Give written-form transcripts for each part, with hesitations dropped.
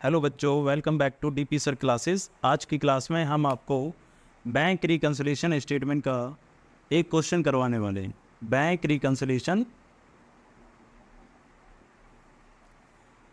Hello बच्चों, welcome back to DP sir classes. आज की क्लास में हम आपको बैंक रिकन्सिलिएशन स्टेटमेंट का एक क्वेश्चन करवाने वाले हैं। बैंक रिकन्सिलिएशन,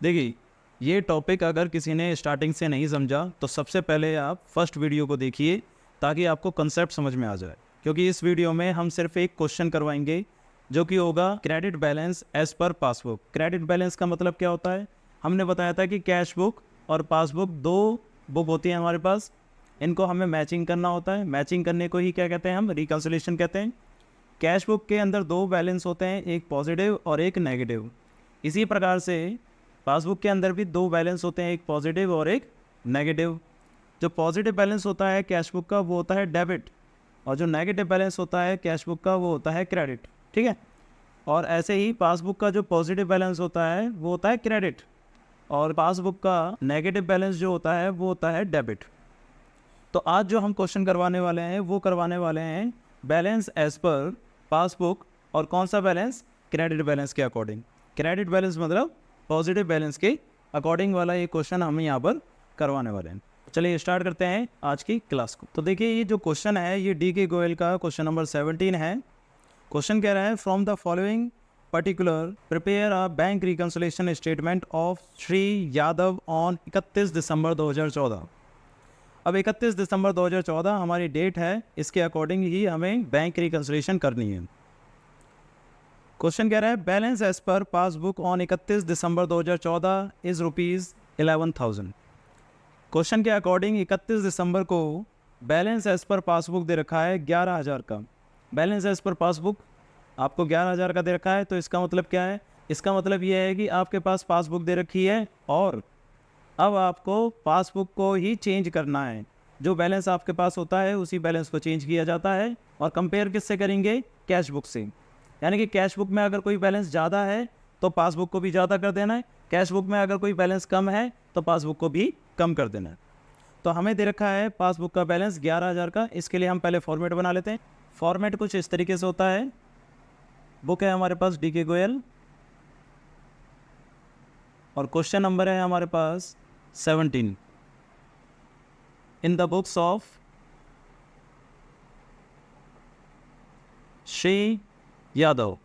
देखिए ये टॉपिक अगर किसी ने स्टार्टिंग से नहीं समझा तो सबसे पहले आप फर्स्ट वीडियो को देखिए ताकि आपको कंसेप्ट समझ में आ जाए, क्योंकि इस वीडियो में हम सिर्फ एक क्वेश्चन करवाएंगे जो कि होगा credit balance as per passbook. Credit balance का मतलब क्या होता है? हमने बताया था कि कैश बुक और पासबुक दो बुक होती है हमारे पास, इनको हमें मैचिंग करना होता है। मैचिंग करने को ही क्या कहते हैं? हम रिकन्सिलिएशन कहते हैं। कैश बुक के अंदर दो बैलेंस होते हैं, एक पॉजिटिव और एक नेगेटिव। इसी प्रकार से पासबुक के अंदर भी दो बैलेंस होते हैं, एक पॉजिटिव और एक नेगेटिव। जो पॉजिटिव बैलेंस होता है कैश बुक का वो होता है डेबिट, और जो नेगेटिव बैलेंस होता है कैश बुक का वो होता है क्रेडिट। ठीक है। और ऐसे ही पासबुक का जो पॉजिटिव बैलेंस होता है वो होता है क्रेडिट, और पासबुक का नेगेटिव बैलेंस जो होता है वो होता है डेबिट। तो आज जो हम क्वेश्चन करवाने वाले हैं वो करवाने वाले हैं बैलेंस एज पर पासबुक, और कौन सा बैलेंस? क्रेडिट बैलेंस के अकॉर्डिंग। क्रेडिट बैलेंस मतलब पॉजिटिव बैलेंस के अकॉर्डिंग वाला ये क्वेश्चन हम यहाँ पर करवाने वाले हैं। चलिए स्टार्ट करते हैं आज की क्लास को। तो देखिए ये जो क्वेश्चन है ये डी.के. गोयल का क्वेश्चन नंबर 17 है। क्वेश्चन कह रहा है from the following particular prepare a bank reconciliation statement of Shri Yadav on 31 December 2014। अब 31 दिसंबर 2014 हमारी डेट है, इसके अकॉर्डिंग ही हमें बैंक रिकन्सिलिएशन करनी है। क्वेश्चन कह रहा है balance as per passbook on 31 December 2014 is ₹11,000। Question के अकॉर्डिंग 31 दिसंबर को बैलेंस एज पर पासबुक दे रखा है 11,000 का। बैलेंस एज पर पासबुक आपको 11,000 का दे रखा है, तो इसका मतलब क्या है? इसका मतलब ये है कि आपके पास पासबुक दे रखी है और अब आपको पासबुक को ही चेंज करना है। जो बैलेंस आपके पास होता है उसी बैलेंस को चेंज किया जाता है, और कंपेयर किससे करेंगे? कैश बुक से। यानी कि कैश बुक में अगर कोई बैलेंस ज़्यादा है तो पासबुक को भी ज़्यादा कर देना है, कैश बुक में अगर कोई बैलेंस कम है तो पासबुक को भी कम कर देना है। तो हमें दे रखा है पासबुक का बैलेंस 11,000 का। इसके लिए हम पहले फॉर्मेट बना लेते हैं। फॉर्मेट कुछ इस तरीके से होता है। बुक है हमारे पास डी.के. गोयल, और क्वेश्चन नंबर है हमारे पास 17 in the books of Shri Yadav.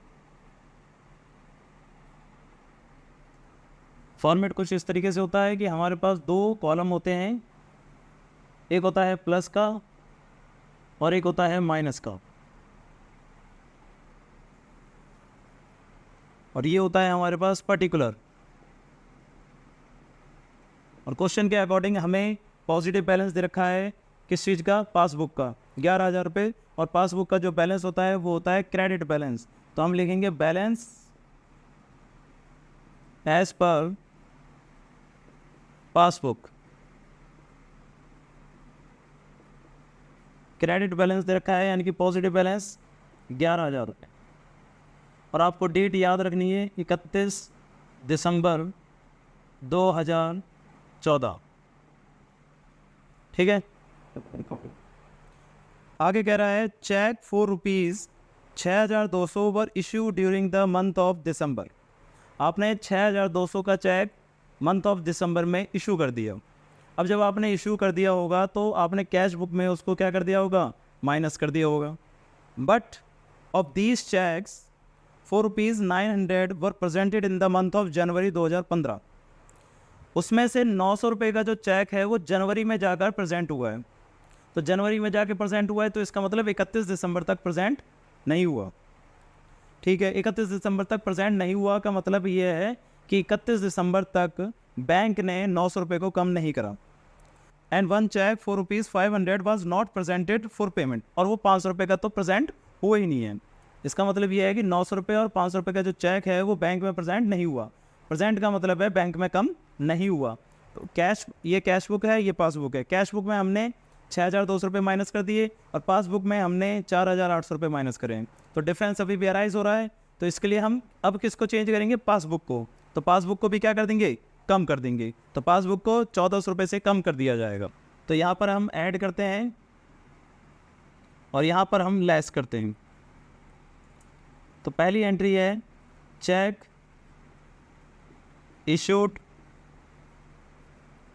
Format कुछ इस तरीके से होता है कि हमारे पास दो कॉलम होते हैं, एक होता है प्लस का और एक होता है माइनस का, और ये होता है हमारे पास पर्टिकुलर। और क्वेश्चन के अकॉर्डिंग हमें पॉजिटिव बैलेंस दे रखा है किस चीज़ का? पासबुक का 11,000 रुपये, और पासबुक का जो बैलेंस होता है वो होता है क्रेडिट बैलेंस। तो हम लिखेंगे balance as per passbook. Credit balance दे रखा है यानी कि पॉजिटिव बैलेंस 11,000 रुपये, और आपको डेट याद रखनी है 31 दिसंबर 2014। ठीक है। आगे कह रहा है cheque for ₹6,200 were issued during the month of December. आपने 6,200 का चेक मंथ ऑफ दिसंबर में इशू कर दिया। अब जब आपने इशू कर दिया होगा तो आपने कैश बुक में उसको क्या कर दिया होगा? माइनस कर दिया होगा। But of these cheques ₹900 were presented in the month of January 2015। उसमें से 900 रुपये का जो चेक है वो जनवरी में जाकर प्रेजेंट हुआ है। तो जनवरी में जाके प्रेजेंट हुआ है तो इसका मतलब 31 दिसंबर तक प्रेजेंट नहीं हुआ। ठीक है, 31 दिसंबर तक प्रेजेंट नहीं हुआ का मतलब ये है कि 31 दिसंबर तक बैंक ने 900 रुपये को कम नहीं करा। And one cheque for ₹500 was not presented for payment, और वो 500 रुपये का तो प्रेजेंट हुआ ही नहीं है। इसका मतलब ये है कि 900 रुपये और 500 रुपये का जो चेक है वो बैंक में प्रेजेंट नहीं हुआ। प्रेजेंट का मतलब है बैंक में कम नहीं हुआ। तो कैश, ये कैश बुक है, ये पासबुक है। कैश बुक में हमने 6,200 रुपये माइनस कर दिए और पासबुक में हमने 4,800 रुपये माइनस करे। तो डिफरेंस अभी भी अराइज हो रहा है। तो इसके लिए हम अब किसको चेंज करेंगे? पासबुक को। तो पासबुक को भी क्या कर देंगे? कम कर देंगे। तो पासबुक को 1,400 रुपये से कम कर दिया जाएगा। तो यहाँ पर हम ऐड करते हैं और यहाँ पर हम लेस करते हैं। तो पहली एंट्री है check issued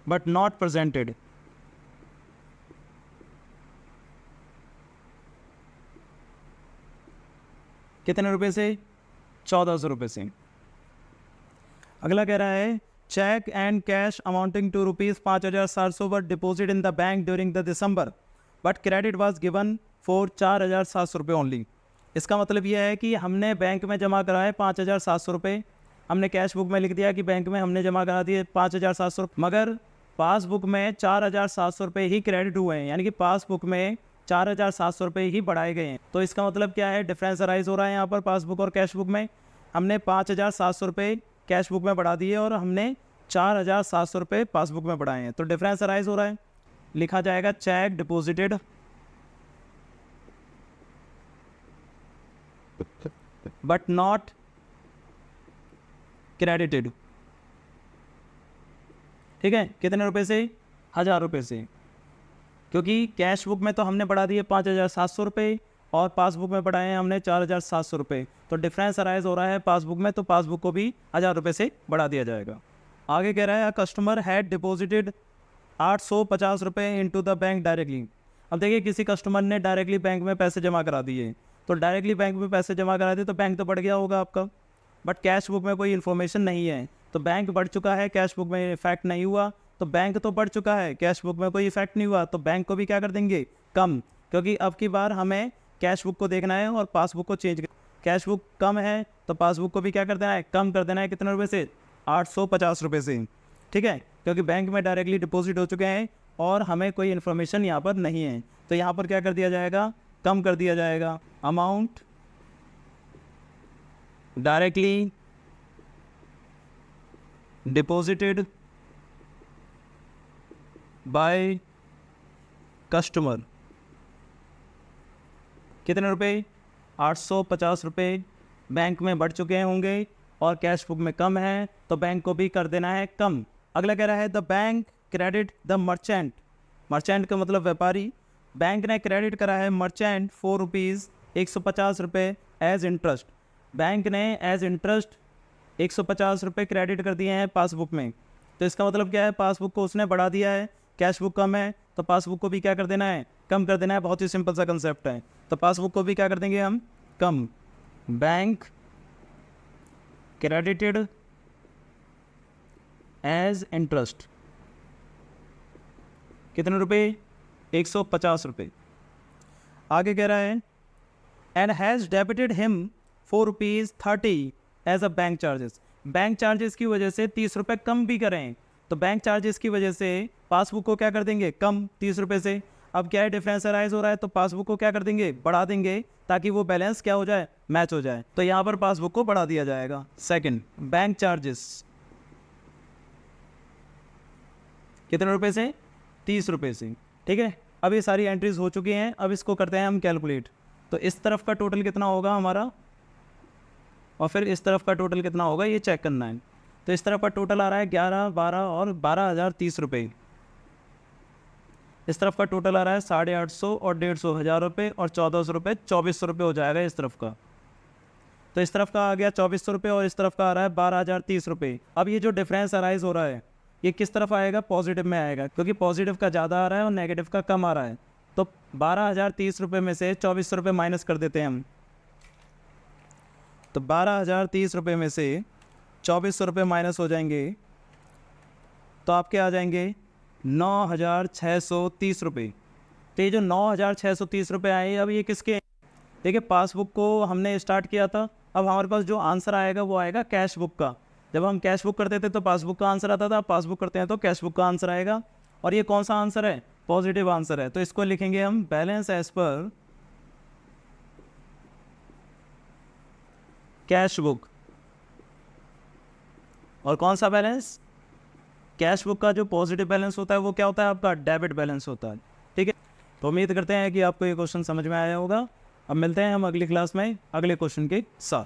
but not presented. कितने रुपए से? 1400 रुपये से। अगला कह रहा है cheque and cash amounting to ₹5,700 were deposit in the bank during the December but credit was given for 4,700 रुपये ओनली। इसका मतलब यह है कि हमने बैंक में जमा कराए 5,700 रुपये, हमने कैश बुक में लिख दिया कि बैंक में हमने जमा करा दिए 5,700, मगर पासबुक में 4,700 रुपये ही क्रेडिट हुए हैं, यानी कि पासबुक में 4,700 रुपये ही बढ़ाए गए हैं। तो इसका मतलब क्या है? डिफरेंस अराइज हो रहा है यहाँ पर पासबुक और कैश बुक में। हमने 5,700 रुपये कैश बुक में बढ़ा दिए और हमने 4,700 रुपये पासबुक में बढ़ाए हैं, तो डिफरेंस अराइज हो रहा है। लिखा जाएगा check deposited but not credited. ठीक है, कितने रुपए से? 1,000 रुपये से, क्योंकि कैश बुक में तो हमने बढ़ा दिए 5,700 रुपये और पासबुक में बढ़ाए हैं हमने 4,700 रुपये, तो डिफरेंस अराइज हो रहा है पासबुक में, तो पासबुक को भी 1,000 रुपये से बढ़ा दिया जाएगा। आगे कह रहा है कस्टमर हैड डिपॉजिटेड 850 रुपये इनटू द बैंक डायरेक्टली। अब देखिए किसी कस्टमर ने डायरेक्टली बैंक में पैसे जमा करा दिए, तो डायरेक्टली बैंक में पैसे जमा करा दिए तो बैंक तो बढ़ गया होगा आपका, बट कैश बुक में कोई इन्फॉर्मेशन नहीं है, तो बैंक बढ़ चुका है, कैश बुक में इफेक्ट नहीं हुआ, तो बैंक तो बढ़ चुका है, कैश बुक में कोई इफेक्ट नहीं हुआ, तो बैंक को भी क्या कर देंगे? कम, क्योंकि अब की बार हमें कैश बुक को देखना है और पासबुक को चेंज। कैश बुक कम है तो पासबुक को भी क्या कर देना है? कम कर देना है। कितने रुपये से? 850 रुपये से। ठीक है, क्योंकि बैंक में डायरेक्टली डिपॉजिट हो चुके हैं और हमें कोई इन्फॉर्मेशन यहाँ पर नहीं है, तो यहाँ पर क्या कर दिया जाएगा? कम कर दिया जाएगा। Amount directly deposited by customer. कितने रुपए? 850 रुपये बैंक में बढ़ चुके होंगे और कैश बुक में कम है, तो बैंक को भी कर देना है कम। अगला कह रहा है the bank credit the merchant. Merchant का मतलब व्यापारी। बैंक ने क्रेडिट करा है मर्चेंट ₹150 रुपये एज इंटरेस्ट। बैंक ने एज इंटरेस्ट 150 रुपये क्रेडिट कर दिए हैं पासबुक में, तो इसका मतलब क्या है? पासबुक को उसने बढ़ा दिया है, कैश बुक कम है तो पासबुक को भी क्या कर देना है? कम कर देना है। बहुत ही सिंपल सा कंसेप्ट है, तो पासबुक को भी क्या कर देंगे हम? कम। Bank credited as interest. कितने रुपए? 150 रुपये। आगे कह रहा है and has debited him ₹4.30 as a bank charges. Bank charges की वजह से 30 रुपये कम भी करें, तो बैंक चार्जेस की वजह से पासबुक को क्या कर देंगे? कम 30 रुपये से। अब क्या है? डिफरेंस अराइज हो रहा है, तो पासबुक को क्या कर देंगे? बढ़ा देंगे, ताकि वो बैलेंस क्या हो जाए? मैच हो जाए, तो यहाँ पर पासबुक को बढ़ा दिया जाएगा। सेकंड, बैंक चार्जेस कितने रुपए से? 30 रुपये से। ठीक है, अब ये सारी एंट्रीज हो चुकी हैं, अब इसको करते हैं हम कैलकुलेट। तो इस तरफ का टोटल कितना होगा हमारा और फिर इस तरफ का टोटल कितना होगा, ये चेक करना है। तो इस तरफ का टोटल आ रहा है 11, 12 और 12,030 रुपये। इस तरफ का टोटल आ रहा है 850 और 150, 1,000 रुपये और 1,400 रुपये, 2,400 रुपये हो जाएगा इस तरफ का। तो इस तरफ का आ गया 2,400 रुपये और इस तरफ का आ रहा है 12,030 रुपये। अब ये जो डिफरेंस अराइज हो रहा है ये किस तरफ आएगा? पॉजिटिव में आएगा, क्योंकि पॉजिटिव का ज़्यादा आ रहा है और नेगेटिव का कम आ रहा है। तो 12,030 रुपये में से 2,400 रुपये माइनस कर देते हैं हम, तो 12,030 रुपये में से 2,400 रुपये माइनस हो जाएंगे, तो आपके आ जाएंगे 9,630 रुपये। तो ये जो 9,630 रुपये आए, अब ये किसके? देखिए पासबुक को हमने स्टार्ट किया था, अब हमारे पास जो आंसर आएगा वो आएगा कैश बुक का। जब हम कैश बुक करते थे तो पासबुक का आंसर आता था, पासबुक करते हैं तो कैश बुक का आंसर आएगा। और ये कौन सा आंसर है? पॉजिटिव आंसर है, तो इसको लिखेंगे हम balance as per cash book. और कौन सा बैलेंस? कैश बुक का जो पॉजिटिव बैलेंस होता है वो क्या होता है? आपका डेबिट बैलेंस होता है। ठीक है, तो उम्मीद करते हैं कि आपको ये क्वेश्चन समझ में आया होगा। अब मिलते हैं हम अगली क्लास में अगले क्वेश्चन के साथ।